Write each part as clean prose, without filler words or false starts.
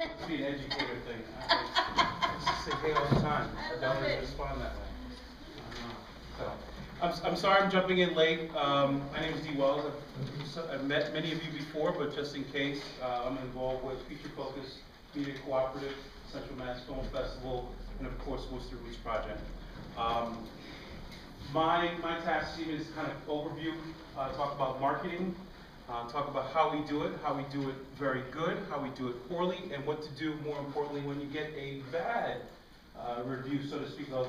It's be an educator thing. I just say hey all the time. I don't always respond that way. So, I'm sorry I'm jumping in late. My name is D. Wells. I've met many of you before, but just in case, I'm involved with Future Focus Media Cooperative, Central Mass Film Festival, and of course Worcester Roots Project. My task team is kind of overview, talk about marketing, talk about how we do it very good, how we do it poorly, and what to do more importantly when you get a bad review, so to speak, of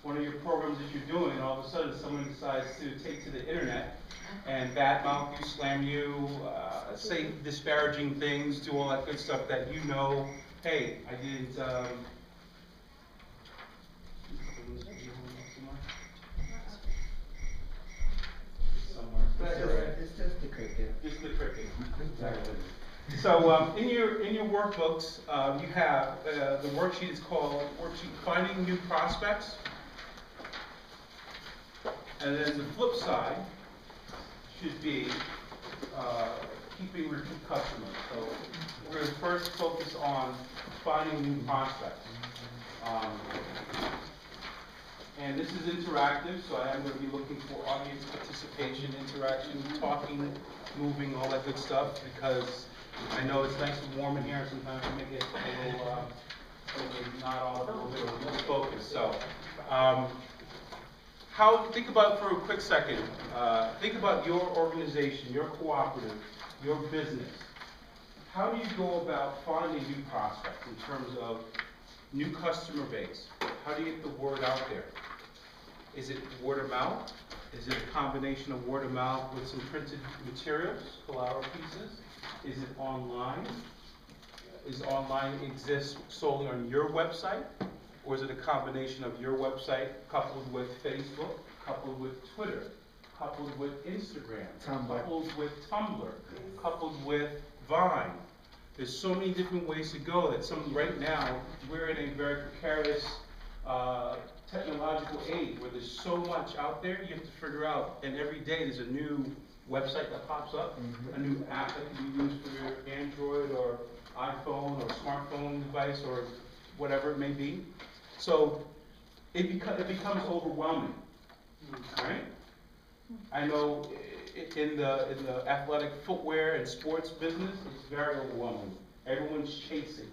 one of your programs that you're doing, and all of a sudden someone decides to take to the internet and badmouth you, slam you, say disparaging things, do all that good stuff that you know, hey, I didn't, It's just the cricket. Just the cricket. Exactly. So in your workbooks, you have the worksheet is called worksheet Finding New Prospects. And then the flip side should be keeping repeat customers. So we're going to first focus on finding new prospects. And this is interactive, so I am going to be looking for audience participation, interaction, talking, moving, all that good stuff, because I know it's nice and warm in here, sometimes we make it a little, not all, a little bit of a focus. So, think about for a quick second, think about your organization, your cooperative, your business. How do you go about finding new prospects in terms of new customer base? How do you get the word out there? Is it word of mouth? Is it a combination of word of mouth with some printed materials, collateral pieces? Is it online? Is online exist solely on your website? Or is it a combination of your website coupled with Facebook, coupled with Twitter, coupled with Instagram, coupled with Tumblr, coupled with Vine? There's so many different ways to go that right now we're in a very precarious technological age where there's so much out there you have to figure out, and every day there's a new website that pops up, a new app that can be used for your Android or iPhone or smartphone device or whatever it may be. So it becomes overwhelming, right? I know in the athletic footwear and sports business, it's very overwhelming. Everyone's chasing.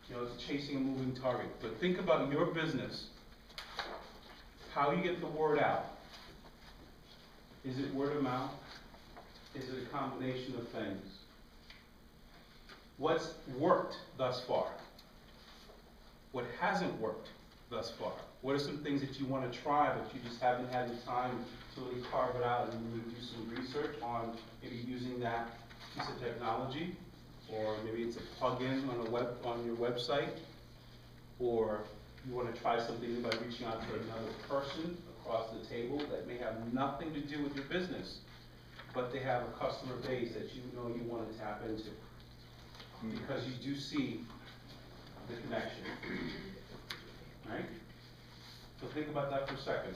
It's chasing a moving target. But think about your business, how you get the word out. Is it word of mouth? Is it a combination of things? What's worked thus far? What hasn't worked thus far? What are some things that you want to try but you just haven't had the time to really carve it out and really do some research on maybe using that piece of technology? Or maybe it's a plugin on your website, or you want to try something new by reaching out to another person across the table that may have nothing to do with your business, but they have a customer base that you know you want to tap into, because you do see the connection, right? So think about that for a second.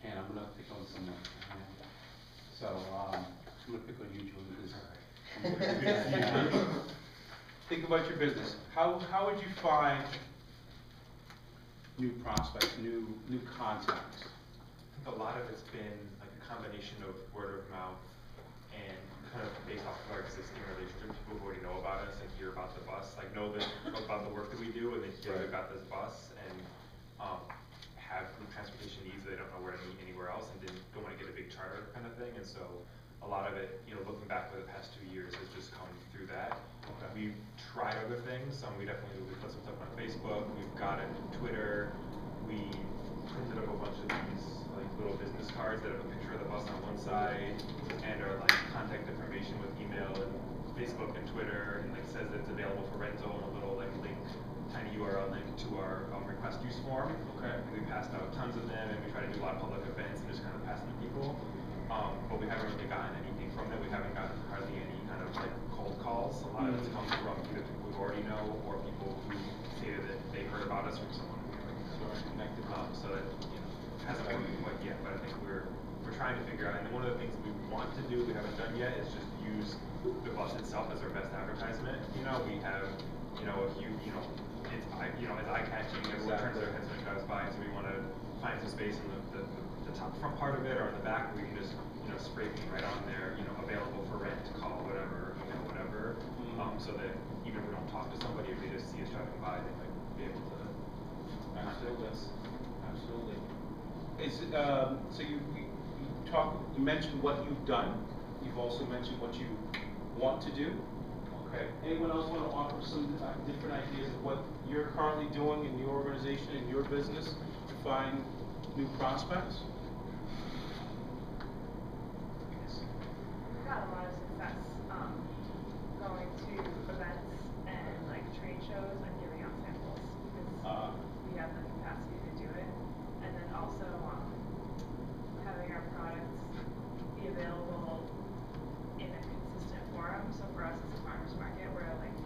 And I'm going to pick on someone. So I'm going to pick on you, Julie, because think about your business. How would you find new prospects, new contacts? I think a lot of it's been like a combination of word of mouth and kind of based off of our existing relationship. People who already know about us and hear about the bus, like know about the work that we do, and they hear about this bus and have transportation needs that they don't know where to meet anywhere else, and don't want to get a big charter kind of thing. And so a lot of it, looking back over the past 2 years, has just come through that. Okay. We've tried other things. We put some stuff on Facebook. We've got it on Twitter. We printed up a bunch of these like little business cards that have a picture of the bus on one side and are like contact information with email and Facebook and Twitter, and like says that it's available for rental and a little like link, tiny URL link to our request use form. Okay. And we passed out tons of them, and we try to do a lot of public events and just kind of pass them to people. But we haven't really gotten anything from it. We haven't gotten hardly any kind of like cold calls. A lot of it's come from either people we already know or people who say that they heard about us from someone who we connected. So that hasn't worked quite yet, but I think we're trying to figure out. And one of the things we want to do, we haven't done yet, is just use the us itself as our best advertisement. You know, we have, you know, if you know, it's eye-catching, everyone turns their heads when it goes by, so we want to find some space in the top front part of it or in the back where we can just, you know, spray paint right on there, you know, available for rent, call, whatever, email, whatever, so that even if we don't talk to somebody, if they just see us driving by, they might be able to contact us. Absolutely. So you mentioned what you've done. You've also mentioned what you want to do. Okay. Anyone else want to offer some different ideas of what you're currently doing in your organization, in your business, to find new prospects? We've got a lot of success going to events and like trade shows and giving out samples because we have the capacity to do it, and then also having our products be available in a consistent forum. So for us, it's a farmers market where like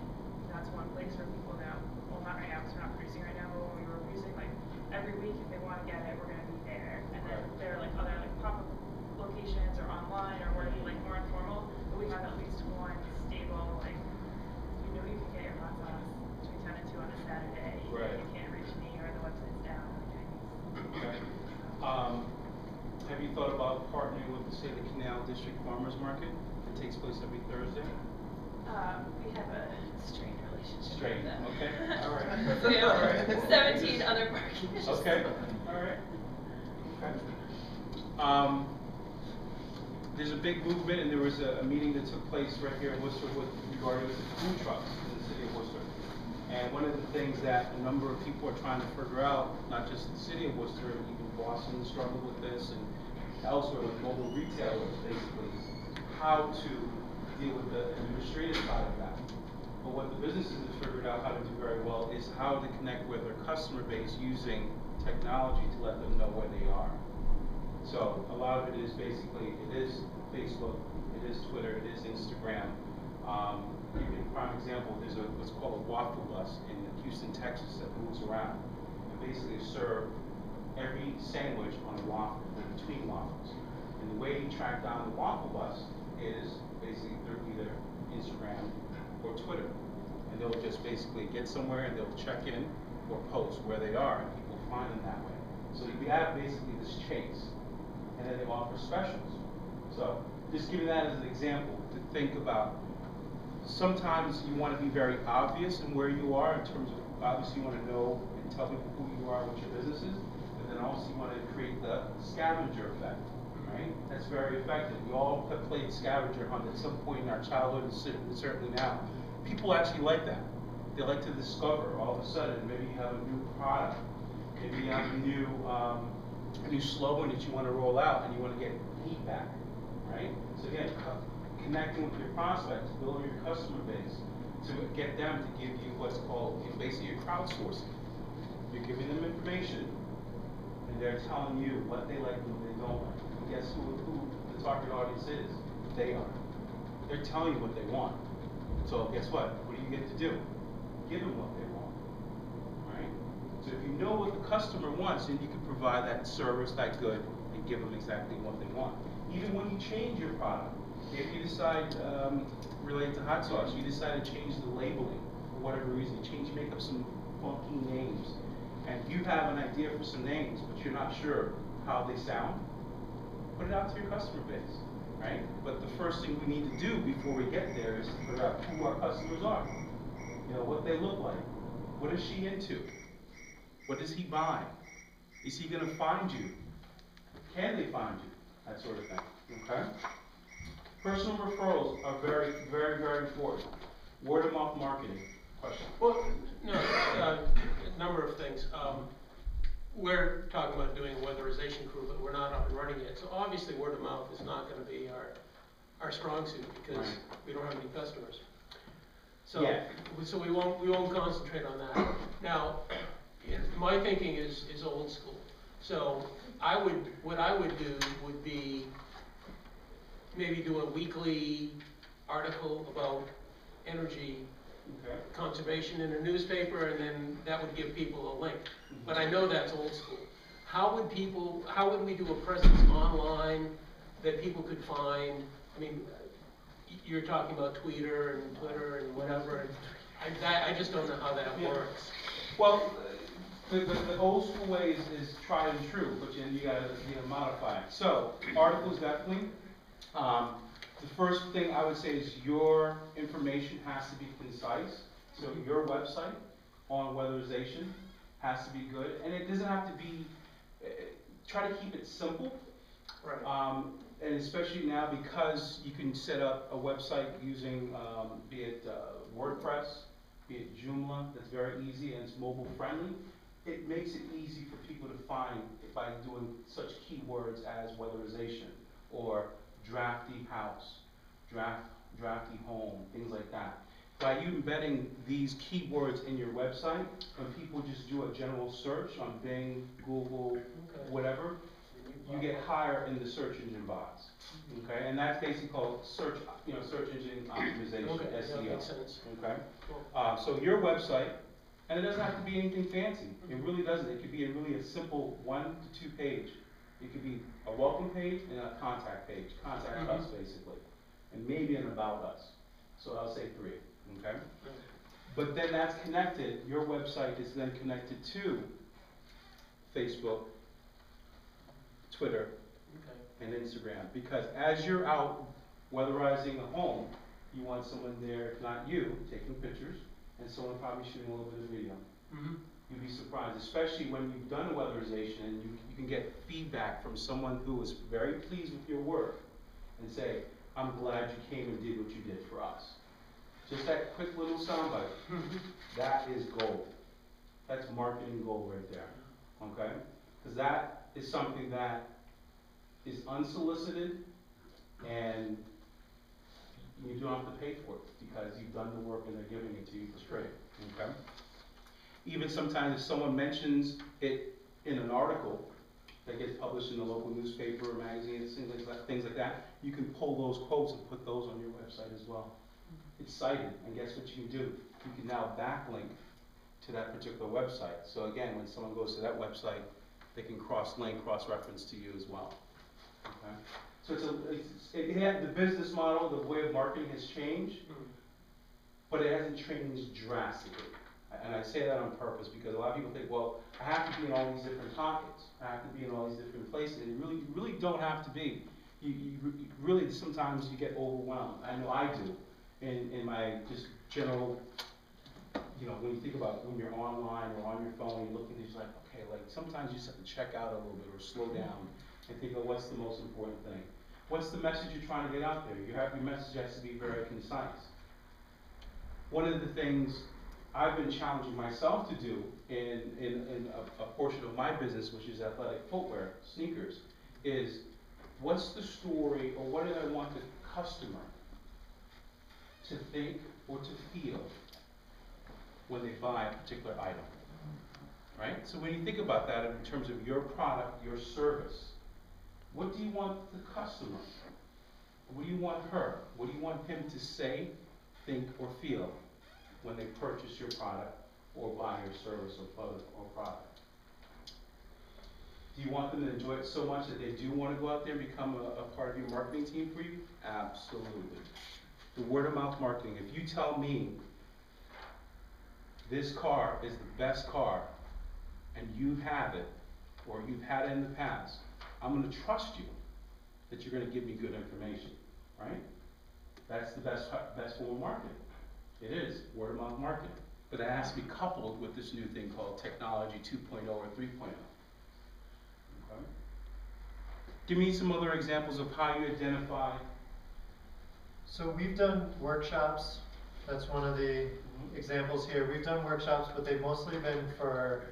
that's one place where people know. Well, not right now because we're not producing right now, but when we were producing, like every week if they want to get it, we're going to be there. And then there are like other like pop-up locations or online or where like more informal, but we have at least one stable like you know you can get your hot sauce between 10 and 2 on a Saturday. Right. You can't reach me or the website's down. Okay. Have you thought about partnering with the, say, the Canal District Farmers Market? It takes place every Thursday. We have a strained relationship Strained, with them. okay. All right. We have All right. 17 other partners. Okay. All right. Okay. There's a big movement, and there was a meeting that took place right here in Worcester regarding the food trucks in the city of Worcester. And one of the things that a number of people are trying to figure out, not just the city of Worcester, even Boston struggled with this, and elsewhere with mobile retailers, basically, is how to deal with the administrative side of that. But what the businesses have figured out how to do very well is how to connect with their customer base using technology to let them know where they are. So a lot of it is basically, it is Facebook, it is Twitter, it is Instagram. Give you a prime example, there's what's called a waffle bus in Houston, Texas that moves around and basically serve every sandwich on a waffle or between waffles. And the way you track down the waffle bus is basically through either Instagram or Twitter. And they'll just basically get somewhere and they'll check in or post where they are and people find them that way. So you have basically this chase. And then they offer specials. So just giving that as an example to think about. Sometimes you want to be very obvious in where you are in terms of, obviously you want to know and tell people who you are, what your business is, but then also you want to create the scavenger effect, right? That's very effective. We all have played scavenger hunt at some point in our childhood and certainly now. People actually like that. They like to discover all of a sudden, maybe you have a new product, maybe you have a new slogan that you want to roll out and you want to get feedback, right? So again, connecting with your prospects, building your customer base to get them to give you what's called basically your crowdsourcing. You're giving them information and they're telling you what they like and what they don't like. And guess who the target audience is? They are. They're telling you what they want. So guess what? What do you get to do? Give them what they want. Right? So if you know what the customer wants, then you can provide that service, that good, and give them exactly what they want. Even when you change your product, if you decide, related to hot sauce, you decide to change the labeling for whatever reason, you make up some funky names, and you have an idea for some names, but you're not sure how they sound, put it out to your customer base, right? But the first thing we need to do before we get there is to figure out who our customers are. You know, what they look like. What is she into? What does he buy? Is he going to find you? Can they find you? That sort of thing, okay? Personal referrals are very, very, very important. Word of mouth marketing. Question? Well, no, a number of things. We're talking about doing a weatherization crew, but we're not up and running yet. So obviously word of mouth is not going to be our strong suit because we don't have any customers. So, so we won't concentrate on that. Now, my thinking is old school. So what I would do would be maybe do a weekly article about energy conservation in a newspaper, and then that would give people a link. But I know that's old school. How would we do a presence online that people could find? I mean, you're talking about Twitter and Twitter and whatever, and I just don't know how that works. Well, the old school way is tried and true, but you gotta modify it. So, articles definitely. The first thing I would say is your information has to be concise. So your website on weatherization has to be good, and it doesn't have to be, try to keep it simple. Right. And especially now because you can set up a website using, be it WordPress, be it Joomla, that's very easy and it's mobile friendly. It makes it easy for people to find by doing such keywords as weatherization or drafty house, drafty home, things like that. By you embedding these keywords in your website, when people just do a general search on Bing, Google, whatever, you get higher in the search engine bots. Okay, and that's basically called search engine optimization, Okay, SEO. that makes sense. Okay, Cool. so your website, and it doesn't have to be anything fancy. It really doesn't. It could be a simple 1 to 2 page. It could be a welcome page and a contact page. Contact us basically, and maybe an about us. So I'll say 3. Okay, but then that's connected. Your website is then connected to Facebook, Twitter, and Instagram, because as you're out weatherizing a home, you want someone there, if not you, taking pictures, and someone probably shooting a little bit of video. Mm-hmm. You'd be surprised, especially when you've done a weatherization and you can get feedback from someone who is very pleased with your work and say, I'm glad you came and did what you did for us. Just that quick little soundbite, that is gold. That's marketing gold right there, okay? Because that is something that is unsolicited and you don't have to pay for it because you've done the work and they're giving it to you for free, okay? Even sometimes if someone mentions it in an article that gets published in a local newspaper or magazine, things like that, you can pull those quotes and put those on your website as well. It's cited, and guess what you can do? You can now backlink to that particular website. So again, when someone goes to that website, they can cross-link, cross-reference to you as well. Okay? So the business model, the way of marketing has changed, but it hasn't changed drastically. And I say that on purpose because a lot of people think, well, I have to be in all these different pockets. I have to be in all these different places. And you really don't have to be. You really, sometimes you get overwhelmed. I know I do. In my just general, when you think about when you're online or on your phone, you're looking, it's like, okay, like sometimes you just have to check out a little bit or slow down and think, oh, what's the most important thing? What's the message you're trying to get out there? Your message has to be very concise. One of the things I've been challenging myself to do in a portion of my business, which is athletic footwear, sneakers, is what's the story or what do I want the customer to think or to feel when they buy a particular item, right? So when you think about that in terms of your product, your service, what do you want the customer? What do you want her? What do you want him to say, think, or feel when they purchase your product or buy your service or product? Do you want them to enjoy it so much that they do want to go out there and become a part of your marketing team for you? Absolutely. The word of mouth marketing. If you tell me this car is the best car and you have it or you've had it in the past, I'm going to trust you that you're going to give me good information, right? That's the best form of marketing. It is word of mouth marketing, but it has to be coupled with this new thing called technology 2.0 or 3.0. Okay? Give me some other examples of how you identify. So we've done workshops. That's one of the examples here. We've done workshops, but they've mostly been for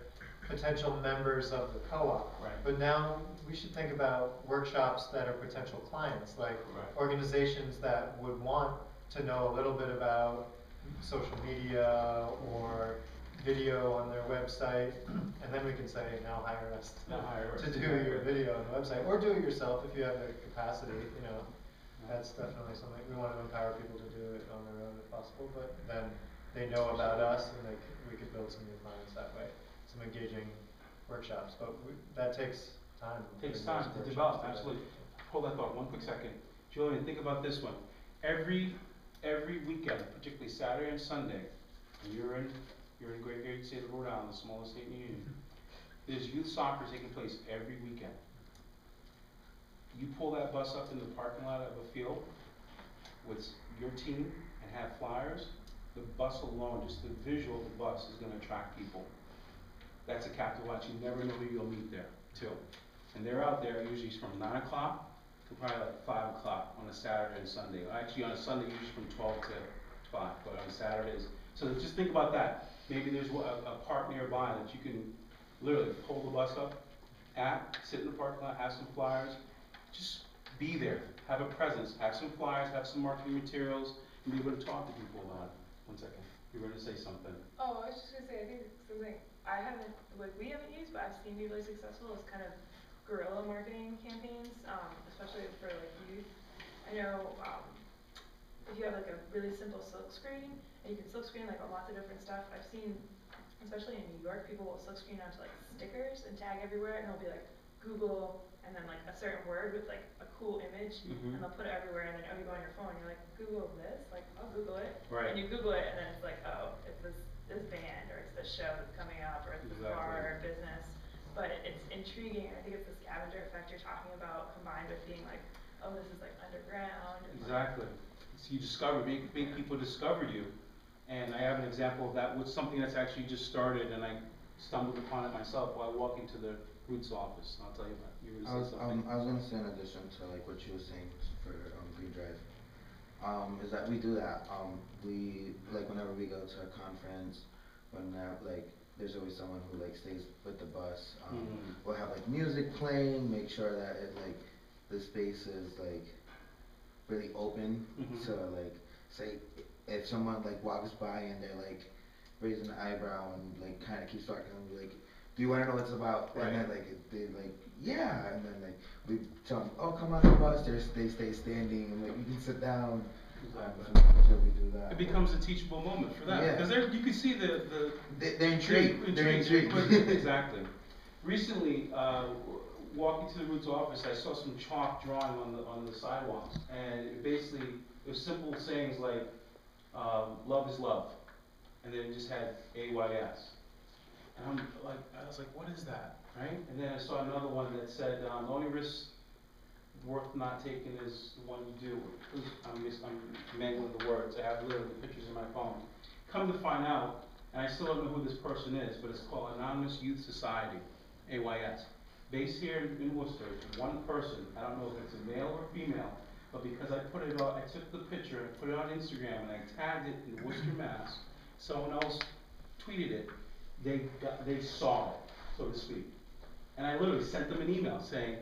potential members of the co-op. Right. But now we should think about workshops that are potential clients, like organizations that would want to know a little bit about social media or video on their website, and then we can say, now hire us to do your video on the website, or do it yourself if you have the capacity. That's definitely something we want to empower people to do it on their own if possible. But then they know about us, and we could build some new clients that way. Some engaging workshops, but that takes time. Takes time to develop. Absolutely. Hold that thought one quick second, Julian. Think about this one. every weekend, particularly Saturday and Sunday, and you're in great state of Rhode Island, the smallest state in the union, there's youth soccer taking place every weekend. You pull that bus up in the parking lot of a field with your team and have flyers, the bus alone, just the visual of the bus is gonna attract people. That's a captive watch. You never know who you'll meet there, too. And they're out there usually from 9 o'clock to probably like 5 o'clock on a Saturday and Sunday. Actually, on a Sunday, usually from 12 to 5, but on Saturdays. So just think about that. Maybe there's a park nearby that you can literally pull the bus up at, sit in the parking lot, have some flyers, just be there, have a presence, have some flyers, have some marketing materials, and be able to talk to people about it. One second, you were going to say something. Oh, I was just gonna say, I think something I haven't, like, we haven't used, but I've seen be really successful is kind of guerrilla marketing campaigns, especially for like youth. I know, if you have like a really simple silk screen, and you can silk screen like lots of different stuff. I've seen, especially in New York, people will silk screen onto like stickers and tag everywhere, and it'll be like Google, and then like a certain word with like a cool image, and they'll put it everywhere, and then you go on your phone, you're like, Google this, like, I'll Google it. Right. And you Google it, and then it's like, oh, it's this band, or it's this show that's coming up, or it's this bar or business. But it's intriguing, and I think it's the scavenger effect you're talking about, combined with being like, oh, this is like underground. Exactly. So you discover, make people discover you. And I have an example of that with something that's actually just started, and I stumbled upon it myself while walking to the Roots office. I'll tell you about it. You were going to say something. I was going to say, in addition to like what you were saying for Green Drive, is that we do that. We, like, whenever we go to a conference, when like there's always someone who like stays with the bus. We'll have like music playing, make sure that it like the space is like really open. So like, say if someone like walks by and they're like raising an eyebrow and like kind of keeps talking, and we're like, do you want to know what it's about? Right. And then like they like, yeah, and then like we tell them, oh, come on the bus. They stay standing, and like you can sit down. So we do that. It becomes a teachable moment for them, because you can see they're intrigued. They're intrigued. Exactly. Recently, walking to the Roots office, I saw some chalk drawing on the sidewalks, and it was simple sayings like, "Love is love," and then it just had AYS. And I was like, what is that, right? And then I saw another one that said, the only risk worth not taking is the one you do. I'm mangling the words. I have literally pictures in my phone. Come to find out, and I still don't know who this person is, but it's called Anonymous Youth Society, AYS. Based here in Worcester, it's one person. I don't know if it's a male or female, but because I put it on, I took the picture and put it on Instagram, and I tagged it in Worcester, Mass. Someone else tweeted it. They saw it, so to speak. And I literally sent them an email saying,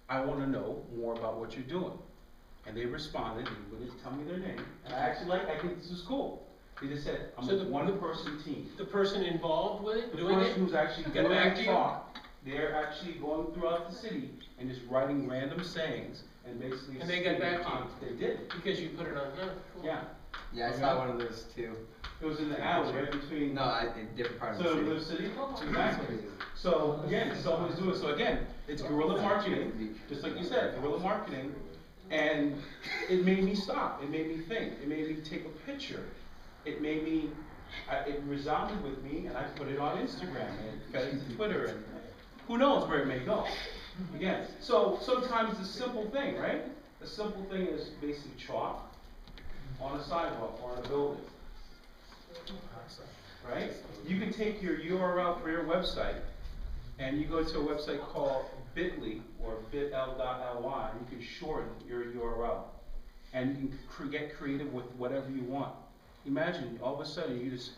I want to know more about what you're doing. And they responded, and they didn't tell me their name. And I think this is cool. They just said, I'm a one-person team. The person involved with it, doing it? The person who's actually Get back to you? talk, they're actually going throughout the city and just writing random sayings and basically. And they get back to you? They did. Because you put it on, cool. Yeah. Yeah, I saw one of those too. It was in the alley, right between. No, in different parts of the city. Exactly. So again, someone's doing it. So again, it's guerrilla marketing, just like you said, guerrilla marketing, and it made me stop. It made me think. It made me take a picture. It made me. It resounded with me, and I put it on Instagram and fed it to Twitter, and who knows where it may go. Again, so sometimes the simple thing, right? The simple thing is basic chalk on a sidewalk or on a building. Right? You can take your URL for your website, and you go to a website called bit.ly or bit.ly, and you can shorten your URL. And you can get creative with whatever you want. Imagine, all of a sudden, you just...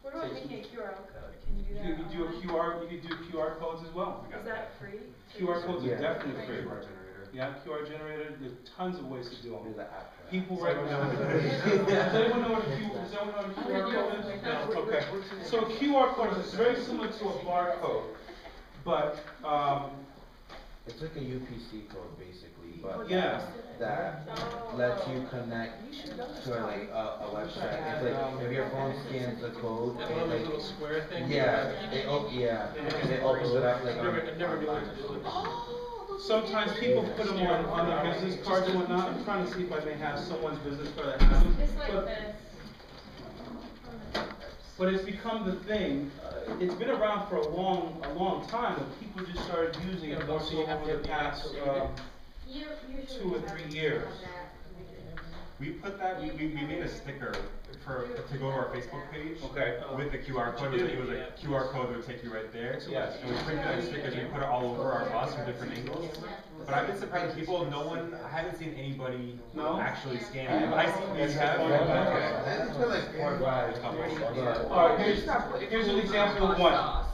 What about making a QR code? Can you do that? You can do QR codes as well. Is that free? QR codes are definitely free. QR generator. Yeah, QR generator, there's tons of ways to do them. There's an app. People right now. Does anyone know what a QR code is? No? Okay. So a QR code is very similar to a barcode, but It's like a UPC code basically, but yeah. that lets you connect to like a website. It's like if your phone scans the code, That it, one like, little square thing? it opens it up like Never knew what to do with it. sometimes people put them on their business cards and whatnot. I'm trying to see if I may have someone's business card that has them. It's like But- this. But it's become the thing, it's been around for a long time, but people just started using it more so over the past, 2 or 3 years. We put that, we made a sticker to go to our Facebook page. Okay. With the QR code, it was a QR code that would take you right there. Yes. And we printed out stickers, we put it all over our bus from different angles. But I've been surprised, people, I haven't seen anybody No? actually scan it. I see you have. That's for like 4 or 5 Alright, here's an example of one.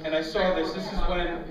And I saw this is when